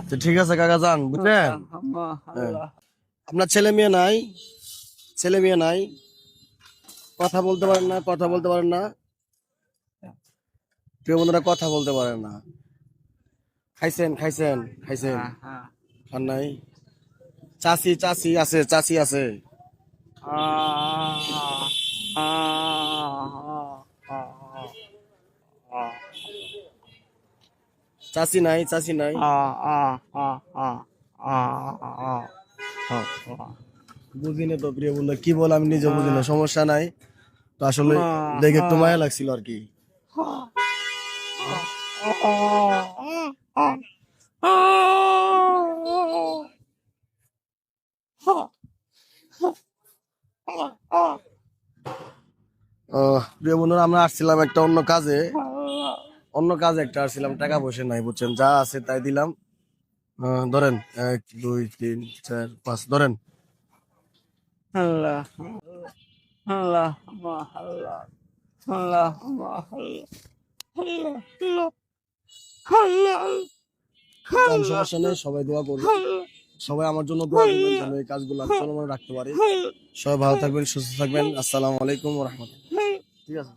তো ঠিক আছে কাকা যান, বুঝলেন? হ্যাঁ। আপনার ছেলে মেয়ে নাই? ছেলে মেয়ে নাই? কথা বলতে পারেন না? কথা বলতে পারেন না? প্রিয় বন্ধুরা, কথা বলতে পারেন না। খাইছেন খাইছেন খাইছেন? খান নাই? চাচি চাচি আছে, চাচি আছে? চাচি নাই? চাচি নাই? বুঝি না তো প্রিয় বন্ধু, কি বল আমি নিজে বুঝি না। সমস্যা নাই, তো আসলে দেখে একটু মায়া লাগছিল আর কি। প্রিয় বন্ধুরা, আমরা আসছিলাম একটা অন্য কাজে একটা আসছিলাম, টাকা পয়সা নাই বুঝছেন, যা আছে তাই দিলাম। ধরেন 1 2 3 4 5 ধরেন। আল্লাহ আল্লাহ আল্লাহ আল্লাহ সমস্যা নেই, সবাই দোয়া করবেন, সবাই আমার জন্য দোয়া করবেন যেন এই কাজগুলো আমি চলমান রাখতে পারি। সবাই ভালো থাকবেন, সুস্থ থাকবেন। আসসালামু আলাইকুম ওয়া রাহমাতুল্লাহ। ঠিক আছে।